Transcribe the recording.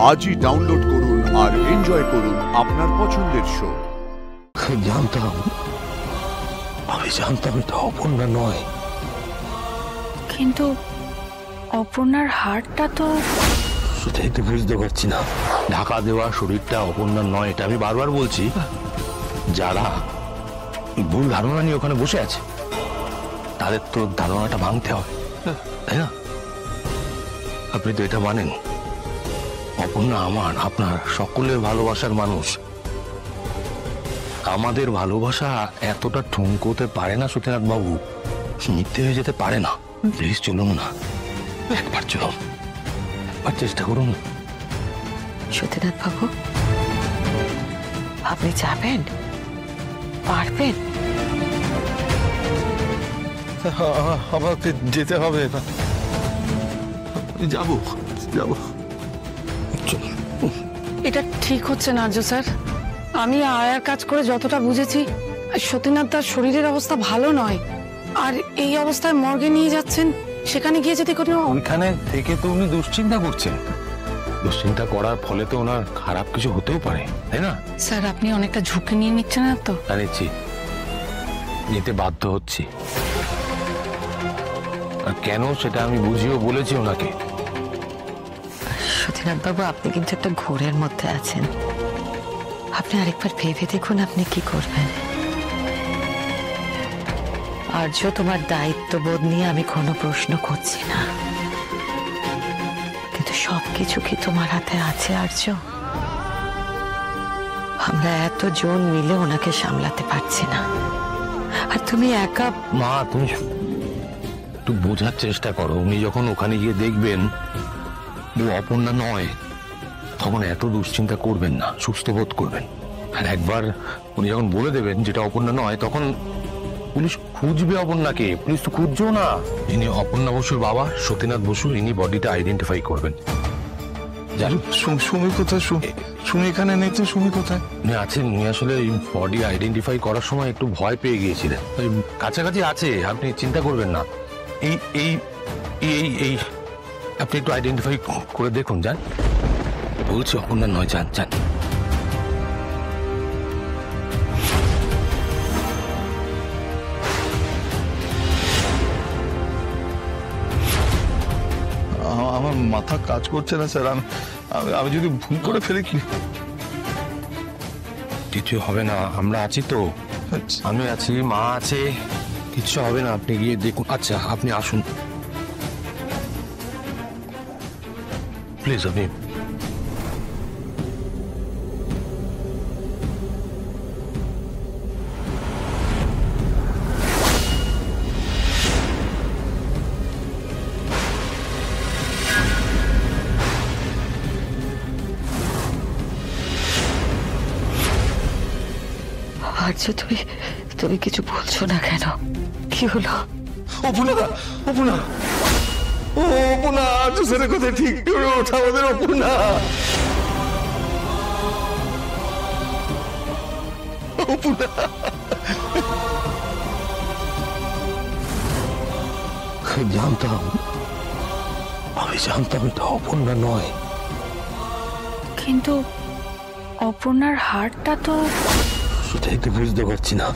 আজই ডাউনলোড করুন আর এনজয় করুন আপনার পছন্দের শো। আমি জানতাম এটা অপর্ণা নয়, কিন্তু অপর্ণার হাড়টা তো সেটাই তো বুঝতে পারছি না। ঢাকা দেওয়া শরীরটা অপর্ণার নয়, এটা আমি বারবার বলছি। যারা ভুল ধারণা নিয়ে ওখানে বসে আছে তাদের তো ধারণাটা ভাঙতে হবে, তাই না? আপনি তো এটা মানেন অপর্ণা আমার, আপনার, সকলের ভালোবাসার মানুষ। আমাদের ভালোবাসা এতটা ঠুনকোতে পারে না সতীনাথ বাবু, মিথ্যে হয়ে যেতে পারে না। প্লিজ চলুন না, একবার চলুন, একবার চেষ্টা করুন। সতীনাথ বাবু, আপনি যাবেন? পারবেন? আমাকে যেতে হবে, যাবো যাবো। এটা ঠিক হচ্ছে না আর্য স্যার। আমি আয়ার কাজ করে যতটা বুঝেছি, সতীনাথ তার শরীরের অবস্থা ভালো নয়, আর এই অবস্থায় মর্গে নিয়ে যাচ্ছেন। সেখানে গিয়ে যদি কোনো ওইখানে থেকে তো উনি দুশ্চিন্তা করছেন, দুশ্চিন্তা করার ফলে তো ওনার খারাপ কিছু হতেও পারে, তাই না? স্যার, আপনি অনেকটা ঝুঁকি নিয়ে নিচ্ছেন না তো? নিচ্ছি, নিতে বাধ্য হচ্ছি। আর কেন সেটা আমি বুঝিয়েও বলেছি ওনাকে। সতীনাথ বাবু, আপনি কিন্তু একটা ঘোরের মধ্যে আছেন। আপনি আরেকবার ভেবে দেখুন আপনি কি করবেন। আর্য, তোমার দায়িত্ববোধ নিয়ে আমি কোনো প্রশ্ন করছি না, কিন্তু সবকিছু কি তোমার হাতে আছে আর্য? আমরা এতজন মিলে ওনাকে সামলাতে পারছি না, আর তুমি একা। মা, তুমি একটু বোঝার চেষ্টা করো। উনি যখন ওখানে গিয়ে দেখবেন ও অপর্ণা নয়, তখন এত দুশ্চিন্তা করবেন না, সুস্থ বোধ করবেন। আর একবার উনি যখন বলে দেবেন যেটা অপর্ণা নয়, তখন পুলিশ খুঁজবে অপর্ণাকে। পুলিশ তো খুঁজছো না। যিনি অপর্ণা বসুর বাবা, সতীনাথ বসু, ইনি বডিটা আইডেন্টিফাই করবেন। সুমি কোথায়? সুমি এখানে নেই তো। সুমি কোথায়? উনি আছেন। উনি আসলে বডি আইডেন্টিফাই করার সময় একটু ভয় পেয়ে গিয়েছিলেন। কাছাকাছি আছে, আপনি চিন্তা করবেন না। এই এই এই এই আপনি একটু আইডেন্টিফাই করে দেখুন, যান। বলছি অপর্ণা নয়, যান যান। আমার মাথা কাজ করছে না স্যার। আমি যদি ভুল করে ফেলি কি? কিছু হবে না, আমরা আছি তো। আমি আছি, মা আছে, কিচ্ছু হবে না। আপনি গিয়ে দেখুন। আচ্ছা, আপনি আসুন প্লিজ। আপনি আর্য, তুমি কিছু বলছো না কেন? কি হলো? অপর্ণা, অপর্ণা, ও অপর্ণা, আজ স্যারের কথা ঠিক করে ওঠা আমাদের অপর্ণা। অপর্ণা, জানতাম, আমি জানতাম এটা অপর্ণা নয়, কিন্তু অপর্ণার হাড়টা তো সেটাই তো বুঝতে পারছি না।